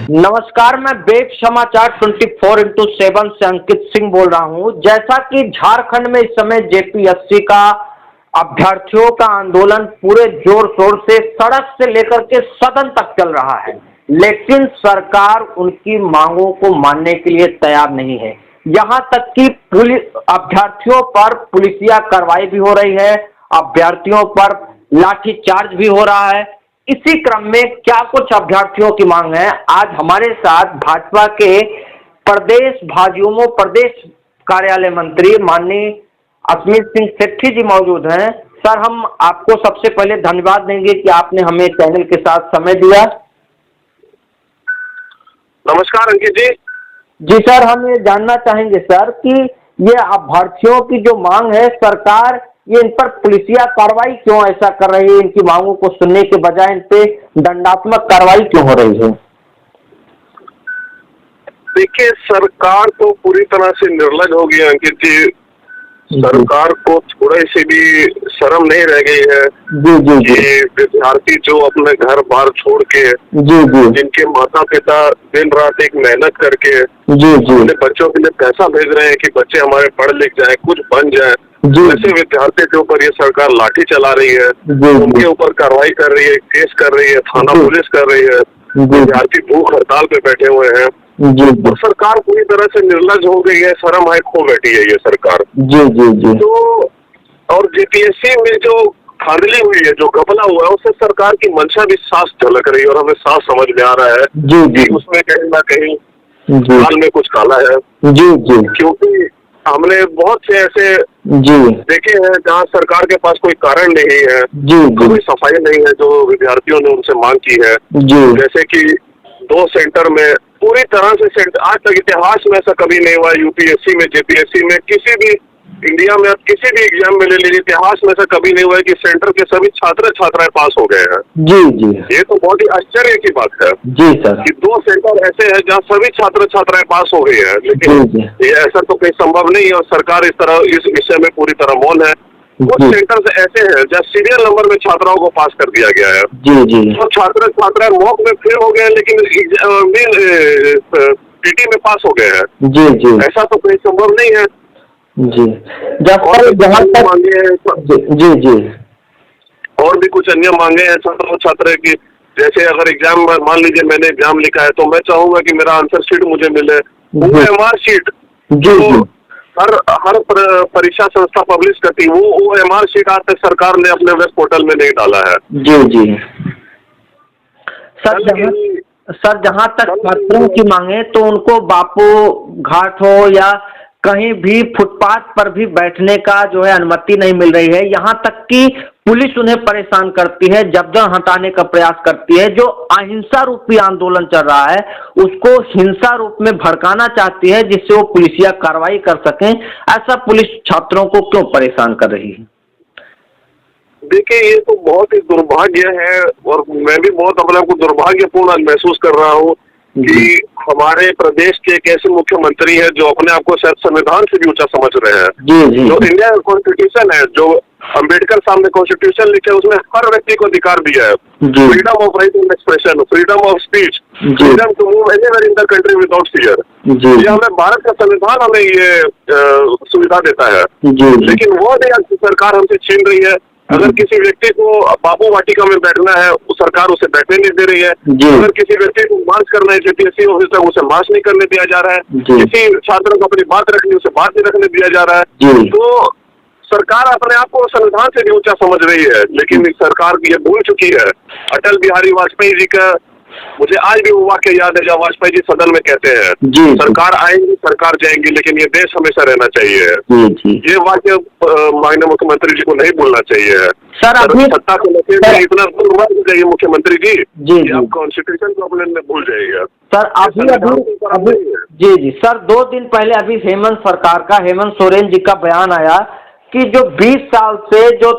नमस्कार, मैं वेब समाचार 24x7 से अंकित सिंह बोल रहा हूं। जैसा कि झारखंड में इस समय जेपीएससी का अभ्यर्थियों का आंदोलन पूरे जोर शोर से सड़क से लेकर के सदन तक चल रहा है, लेकिन सरकार उनकी मांगों को मानने के लिए तैयार नहीं है। यहां तक कि पुलिस अभ्यर्थियों पर पुलिसिया कार्रवाई भी हो रही है, अभ्यर्थियों पर लाठीचार्ज भी हो रहा है। इसी क्रम में क्या कुछ अभ्यर्थियों की मांग है, आज हमारे साथ भाजपा के प्रदेश भाजयुमो प्रदेश कार्यालय मंत्री माननीय अश्विनी सिंह सेठी जी मौजूद हैं। सर, हम आपको सबसे पहले धन्यवाद देंगे कि आपने हमें चैनल के साथ समय दिया। नमस्कार अंकित जी। जी सर, हम ये जानना चाहेंगे सर कि ये अभ्यर्थियों की जो मांग है, सरकार ये इन पर पुलिसिया कार्रवाई क्यों ऐसा कर रही है? इनकी मांगों को सुनने के बजाय इन पे दंडात्मक कार्रवाई क्यों हो रही है? देखिए, सरकार तो पूरी तरह से निर्लज हो गई है अंकित जी। सरकार को थोड़े से भी शर्म नहीं रह गई है कि विद्यार्थी जो अपने घर बार छोड़ के जिनके माता पिता दिन रात एक मेहनत करके अपने बच्चों के लिए पैसा भेज रहे हैं कि बच्चे हमारे पढ़ लिख जाएं, कुछ बन जाएं, ऐसे विद्यार्थी के ऊपर ये सरकार लाठी चला रही है, उनके ऊपर कार्रवाई कर रही है, केस कर रही है, थाना पुलिस कर रही है, विद्यार्थी भूख हड़ताल पे बैठे हुए हैं। और सरकार पूरी तरह से निर्लज हो गई है, शर्म है खो बैठी है ये सरकार। तो और जेपीएससी में जो धांधली हुई है, जो घपला हुआ है, उससे सरकार की मंशा भी साफ झलक रही है और हमें साफ समझ में आ रहा है कि उसमें कहीं ना कहीं दाल में कुछ काला है। क्योंकि हमने बहुत से ऐसे देखे हैं जहाँ सरकार के पास कोई कारण नहीं है, कोई सफाई नहीं है जो विद्यार्थियों ने उनसे मांग की है। जैसे कि 2 सेंटर में पूरी तरह से सेंटर, आज तक इतिहास में ऐसा कभी नहीं हुआ। यूपीएससी में, जेपीएससी में, किसी भी इंडिया में, किसी भी एग्जाम में ले लीजिए, इतिहास में ऐसा कभी नहीं हुआ है कि सेंटर के सभी छात्र छात्राएं पास हो गए हैं। ये तो बहुत ही आश्चर्य की बात है कि 2 सेंटर ऐसे हैं जहाँ सभी छात्र छात्राएं पास हो गई है, लेकिन ये ऐसा तो कहीं संभव नहीं है और सरकार इस विषय में पूरी तरह मौन है। कुछ सेंटर ऐसे हैं जहाँ सीरियल नंबर में छात्राओं को पास कर दिया गया है। तो छात्र छात्राएं मॉक में फेल हो गए लेकिन पीटी में पास हो गए हैं। ऐसा तो कहीं संभव नहीं है। मांगे हैं और भी कुछ अन्य मांगे हैं छात्र की। जैसे अगर एग्जाम, मान लीजिए मैंने एग्जाम लिखा है तो मैं चाहूंगा कि मेरा आंसर शीट मुझे मिले, OMR शीट जो हर परीक्षा संस्था पब्लिश करती है, वो OMR शीट आज तक सरकार ने अपने वेब पोर्टल में नहीं डाला है। सर, जहाँ तक छात्रों की मांगे तो उनको बापू घाट हो या कहीं भी फुटपाथ पर भी बैठने का जो है अनुमति नहीं मिल रही है। यहाँ तक कि पुलिस उन्हें परेशान करती है, जबरन हटाने का प्रयास करती है। जो अहिंसा रूपी आंदोलन चल रहा है उसको हिंसा रूप में भड़काना चाहती है, जिससे वो पुलिसिया कार्रवाई कर सकें। ऐसा पुलिस छात्रों को क्यों परेशान कर रही है? देखिए, ये तो बहुत ही दुर्भाग्य है और मैं भी बहुत अपने आप को दुर्भाग्यपूर्ण महसूस कर रहा हूँ कि हमारे प्रदेश के एक ऐसे मुख्यमंत्री है जो अपने आप को शायद संविधान से भी ऊंचा समझ रहे हैं। जो इंडिया कॉन्स्टिट्यूशन है, जो अम्बेडकर साहब ने कॉन्स्टिट्यूशन लिखे, उसमें हर व्यक्ति को अधिकार दिया है, freedom of right of expression, freedom of speech, freedom to move anywhere in the country without fear. ये हमें भारत का संविधान हमें ये सुविधा देता है, लेकिन वो नहीं सरकार हमसे छीन रही है। अगर किसी व्यक्ति को बापू वाटिका में बैठना है, सरकार उसे बैठने नहीं दे रही है। अगर किसी व्यक्ति को मार्च करना है जेपीएससी ऑफिस तक, उसे मार्च नहीं करने दिया जा रहा है। किसी छात्र को अपनी बात रखनी, उसे बात नहीं रखने दिया जा रहा है। तो सरकार अपने आप को संविधान से भी ऊंचा समझ रही है, लेकिन सरकार ये भूल चुकी है। अटल बिहारी वाजपेयी जी का मुझे आज भी वो वाक्य याद है जब वाजपेयी जी सदन में कहते हैं, सरकार आएंगी, सरकार जाएंगी, लेकिन ये देश हमेशा रहना चाहिए। ये वाक्य माननीय मुख्यमंत्री जी को नहीं बोलना चाहिए। सर, सत्ता को लेकर इतना दूर मत जाइए मुख्यमंत्री जी, आप कॉन्स्टिट्यूशन को अपने भूल जाइएगा। सर, अभी सर 2 दिन पहले अभी हेमंत सोरेन जी का बयान आया कि जो 20 साल से जो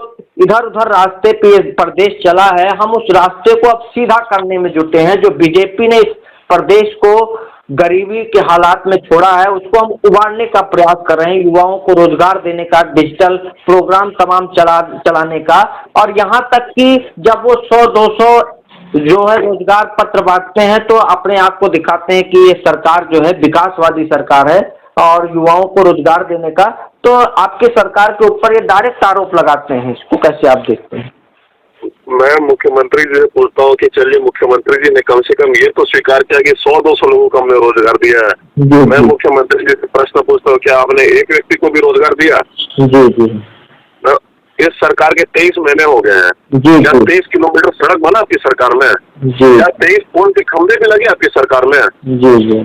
इधर उधर रास्ते पे प्रदेश चला है, हम उस रास्ते को अब सीधा करने में जुटे हैं। जो बीजेपी ने इस प्रदेश को गरीबी के हालात में छोड़ा है, उसको हम उबारने का प्रयास कर रहे हैं। युवाओं को रोजगार देने का, डिजिटल प्रोग्राम तमाम चलाने का, और यहाँ तक कि जब वो 100-200 जो है रोजगार पत्र बांटते हैं तो अपने आप को दिखाते हैं कि ये सरकार जो है विकासवादी सरकार है और युवाओं को रोजगार देने का, तो आपके सरकार के ऊपर ये डायरेक्ट आरोप लगाते हैं, इसको कैसे आप देखते हैं? मैं मुख्यमंत्री जी से पूछता हूँ कि चलिए मुख्यमंत्री जी ने कम से कम ये तो स्वीकार किया कि 100-200 लोगों को हमने रोजगार दिया है। मैं मुख्यमंत्री जी से प्रश्न पूछता हूँ, क्या आपने एक व्यक्ति को भी रोजगार दिया? जी जी। इस सरकार के 23 महीने हो गए हैं, क्या 23 किलोमीटर सड़क बना आपकी सरकार में? क्या 23 पोल के खंभे भी लगे आपकी सरकार में? जी जी।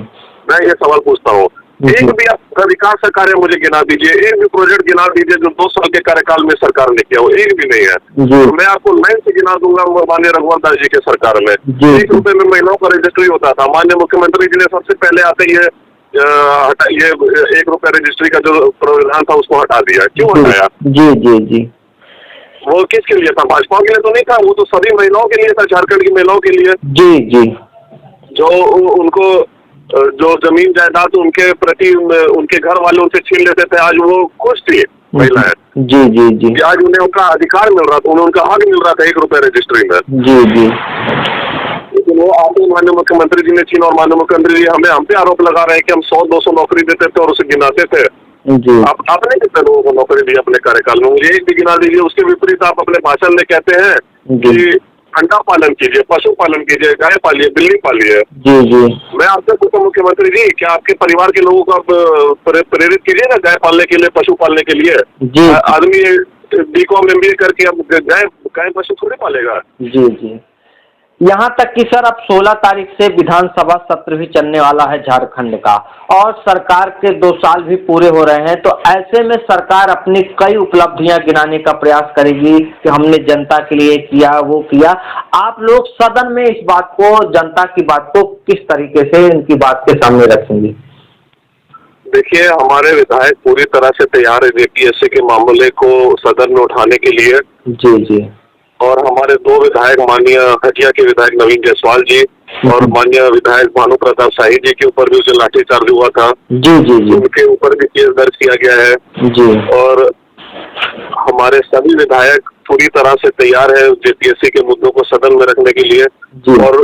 मैं ये सवाल पूछता हूँ, एक भी आप विकास कार्य मुझे गिना दीजिए, एक भी प्रोजेक्ट गिना दीजिए जो 2 साल के कार्यकाल में सरकार ने किया हो, एक भी नहीं है। तो मैं आपको लाइन से गिना दूंगा माननीय रघुवर दास जी के सरकार में 1 रुपए में महिलाओं का रजिस्ट्री होता था। माननीय मुख्यमंत्री जी ने सबसे पहले आते ही ये 1 रुपए रजिस्ट्री का जो प्रावधान था उसको हटा दिया। क्यों हटाया? जी जी जी। वो किसके लिए था? भाजपा के लिए तो नहीं था, वो तो सभी महिलाओं के लिए था, झारखंड की महिलाओं के लिए। जी जी। जो उनको जो जमीन जायदाद उनके प्रति उनके घर वाले उनसे छीन लेते थे, आज वो खुश थी महिलाएं। जी जी जी। आज उन्हें उनका अधिकार मिल रहा था, उन्हें उनका हक मिल रहा था 1 रुपए रजिस्ट्री में। जी जी। लेकिन वो आते माननीय मुख्यमंत्री जी ने छीन, और माननीय मुख्यमंत्री जी हम पे आरोप लगा रहे हैं कि हम 100-200 नौकरी देते थे और उसे गिनाते थे। जी। आपने कितने लोगों को नौकरी दी अपने कार्यकाल में? मुझे एक भी गिना दीजिए। उसके विपरीत आप अपने भाषण में कहते हैं कि अंडा पालन कीजिए, पशु पालन कीजिए, गाय पालिए, बिल्ली पालिए। जी जी। मैं आपसे पूछता हूँ मुख्यमंत्री जी, क्या आपके परिवार के लोगों को आप प्रेरित कीजिए ना गाय पालने के लिए, पशु पालने के लिए? जी। आदमी BCom MBA करके अब गाय पशु थोड़ी पालेगा। जी जी। यहाँ तक कि सर अब 16 तारीख से विधानसभा सत्र भी चलने वाला है झारखंड का, और सरकार के 2 साल भी पूरे हो रहे हैं, तो ऐसे में सरकार अपनी कई उपलब्धियां गिनाने का प्रयास करेगी कि हमने जनता के लिए किया, वो किया। आप लोग सदन में इस बात को, जनता की बात को किस तरीके से इनकी बात के सामने रखेंगे? देखिए, हमारे विधायक पूरी तरह से तैयार है JPSC के मामले को सदन में उठाने के लिए। जी जी। और हमारे 2 विधायक, माननीय हटिया के विधायक नवीन जायसवाल जी और माननीय विधायक भानु प्रताप शाही जी के ऊपर भी उसे लाठीचार्ज हुआ था। जी जी जी। उनके ऊपर भी केस दर्ज किया गया है। जी। और हमारे सभी विधायक पूरी तरह से तैयार है JPSC के मुद्दों को सदन में रखने के लिए। जी। और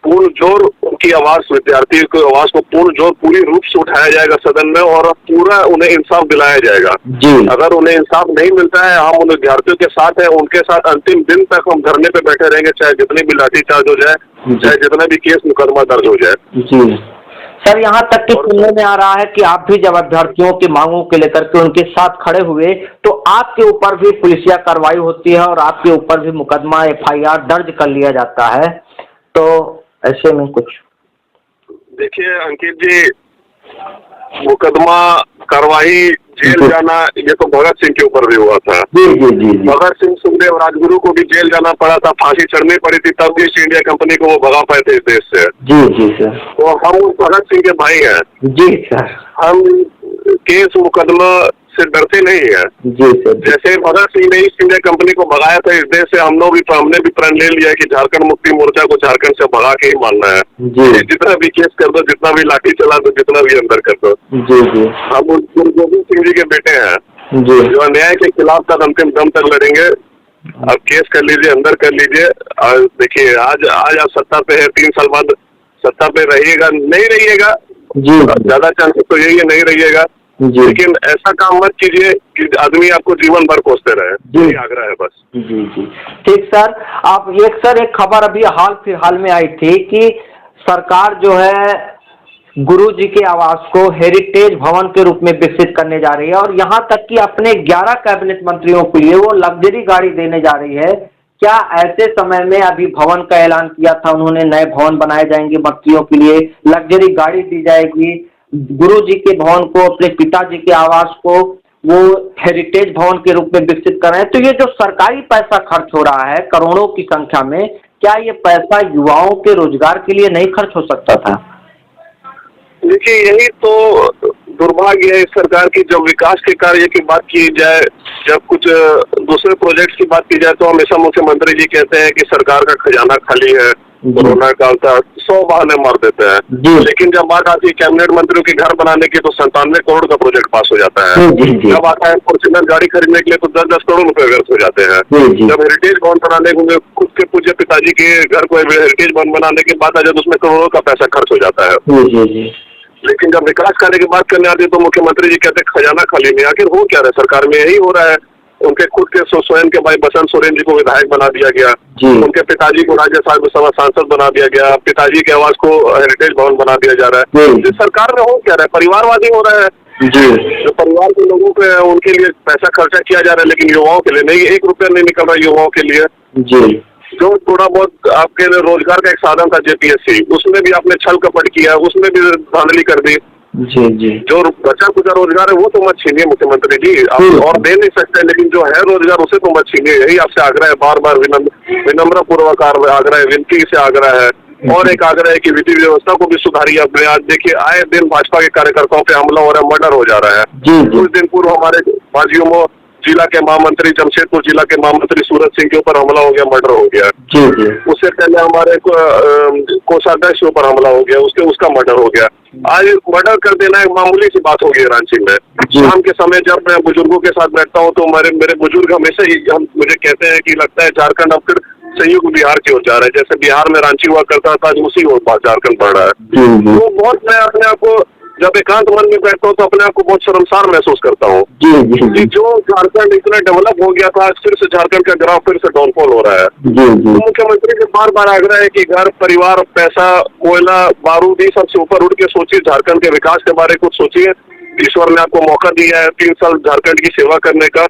पूर्ण जोर उनकी आवाज, विद्यार्थियों की आवाज को पूरी रूप से उठाया जाएगा सदन में, और पूरा उन्हें इंसाफ दिलाया जाएगा। जी। अगर उन्हें इंसाफ नहीं मिलता है, हम उन विद्यार्थियों के साथ हैं, उनके साथ अंतिम दिन तक हम धरने पे बैठे रहेंगे, चाहे जितनी भी लाठीचार्ज हो जाए, चाहे जितना भी केस मुकदमा दर्ज हो जाए। जी सर, यहाँ तक कि सुनने में आ रहा है कि आप भी जब अभ्यर्थियों की मांगों को लेकर के उनके साथ खड़े हुए तो आपके ऊपर भी पुलिसिया कार्रवाई होती है और आपके ऊपर भी मुकदमा FIR दर्ज कर लिया जाता है, तो ऐसे में कुछ? देखिए अंकित जी, मुकदमा, कार्रवाई, जेल जाना, ये तो भगत सिंह के ऊपर भी हुआ था। जी जी जी। भगत सिंह, सुखदेव, राजगुरु को भी जेल जाना पड़ा था, फांसी चढ़नी पड़ी थी, तब भी ईस्ट इंडिया कंपनी को वो भगा पाए थे इस देश से। जी जी सर। तो हम उस भगत सिंह के भाई हैं। जी सर। हम केस मुकदमा से डरते नहीं है। जी सर। जैसे भगत सिंह ने ईस्ट इंडिया कंपनी को भगाया था इस देश से, हमने भी प्रण ले लिया है कि झारखंड मुक्ति मोर्चा को झारखंड से भगा के ही मानना है। जी। जितना भी केस कर दो, जितना भी लाठी चला दो, जितना भी अंदर कर दो। जी जी। हम गुरु गोविंद सिंह जी के बेटे हैं। जी। जो अन्याय के खिलाफ तक अंतिम दम तक लड़ेंगे। अब केस कर लीजिए, अंदर कर लीजिए। देखिए, आज आप सत्ता पे है, 3 साल बाद सत्ता पे रहिएगा, नहीं रहिएगा। जी। ज्यादा चांसेस तो यही है, नहीं रहिएगा। लेकिन ऐसा काम मत कीजिए कि आदमी आपको जीवन भर कोसते रहे। जी। आग्रह है बस। जी जी। ठीक सर, आप एक खबर अभी हाल फिलहाल में आई थी कि सरकार जो है गुरु जी के आवास को हेरिटेज भवन के रूप में विकसित करने जा रही है, और यहाँ तक कि अपने 11 कैबिनेट मंत्रियों के लिए वो लग्जरी गाड़ी देने जा रही है। क्या ऐसे समय में अभी भवन का ऐलान किया था उन्होंने, नए भवन बनाए जाएंगे मंत्रियों के लिए, लग्जरी गाड़ी दी जाएगी, गुरु जी के भवन को, अपने पिताजी के आवास को वो हेरिटेज भवन के रूप में विकसित कर रहे हैं, तो ये जो सरकारी पैसा खर्च हो रहा है करोड़ों की संख्या में, क्या ये पैसा युवाओं के रोजगार के लिए नहीं खर्च हो सकता था? देखिए, यही तो दुर्भाग्य है इस सरकार की, जब विकास के कार्य की बात की जाए, जब कुछ दूसरे प्रोजेक्ट्स की बात की जाए तो हमेशा मुख्यमंत्री जी कहते हैं कि सरकार का खजाना खाली है, कोरोना काल था, 100 बहाने मार देते हैं। लेकिन जब बात आती है कैबिनेट मंत्रियों के घर बनाने की तो 97 करोड़ का प्रोजेक्ट पास हो जाता है। जब आता है फॉर्च्यूनर गाड़ी खरीदने के लिए तो 10-10 करोड़ रुपए व्यर्थ हो जाते हैं। जब हेरिटेज भवन बनाने होंगे, खुद के पूज्य पिताजी के घर को हेरिटेज भवन बनाने की बात आ जाए तो उसमें करोड़ों का पैसा खर्च हो जाता है। लेकिन जब विकास कार्य की बात करने आती है तो मुख्यमंत्री जी कहते हैं खजाना खाली नहीं। आखिर हो क्या रहा है सरकार में? यही हो रहा है। उनके खुद के स्वयं के भाई बसंत सोरेन जी को विधायक बना दिया गया, उनके पिताजी को राज्यसभा सांसद बना दिया गया, पिताजी के आवास को हेरिटेज भवन बना दिया जा रहा है। इस सरकार में हो क्या रहा है? परिवारवादी हो रहा है। जो परिवार के लोगों के उनके लिए पैसा खर्चा किया जा रहा है, लेकिन युवाओं के लिए नहीं, 1 रुपया नहीं निकल रहा युवाओं के लिए। जो थोड़ा बहुत आपके रोजगार का एक साधन था जेपीएससी, उसमें भी आपने छल कपट किया, उसमें भी धांधली कर दी। जो बचा कुछ रोजगार है वो तो मत छीनिए मुख्यमंत्री जी, आप और दे नहीं सकते, लेकिन जो है रोजगार उसे तो मत छीनिए। यही आपसे आग्रह है, बार बार विनम्र पूर्वक आग्रह है, विनती से आग्रह है। और एक आग्रह है कि विधि व्यवस्था को भी सुधारिए। अपने आज देखिए आए दिन भाजपा के कार्यकर्ताओं पे हमला हो रहा है, मर्डर हो जा रहा है। कुछ दिन पूर्व हमारे बाजियों जिला के महामंत्री, जमशेदपुर जिला के महामंत्री सूरज सिंह के ऊपर हमला हो गया, मर्डर हो गया। उससे पहले हमारे कोषाध्यक्ष के ऊपर हमला हो गया, उसका मर्डर हो गया। आज मर्डर कर देना एक मामूली सी बात हो गई रांची में। शाम के समय जब मैं बुजुर्गों के साथ बैठता हूँ तो मेरे बुजुर्ग हमेशा ही मुझे कहते हैं कि लगता है झारखंड अब फिर संयुक्त बिहार की ओर जा रहा है। जैसे बिहार में रांची हुआ करता था, आज उसी ओर झारखंड बढ़ रहा है। तो बहुत मैं अपने आप को जब एकांत मन में बैठता हूँ तो अपने आप को बहुत शर्मसार महसूस करता हूँ कि जो झारखंड इतना डेवलप हो गया था, आज फिर से झारखंड का ग्राफ फिर से डाउनफॉल हो रहा है। तो मुख्यमंत्री से बार बार आग्रह है कि घर परिवार, पैसा, कोयला, बारूद, ये सबसे ऊपर उठ के सोचिए, झारखंड के विकास के बारे में कुछ सोचिए। ईश्वर ने आपको मौका दिया है 3 साल झारखंड की सेवा करने का,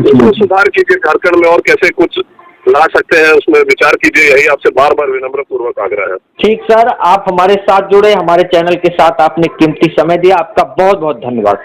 उसको सुधार कीजिए। झारखंड में और कैसे कुछ ला सकते हैं उसमें विचार कीजिए। यही आपसे बार बार विनम्र पूर्वक आग्रह है। ठीक सर, आप हमारे साथ जुड़े, हमारे चैनल के साथ आपने कीमती समय दिया, आपका बहुत बहुत धन्यवाद।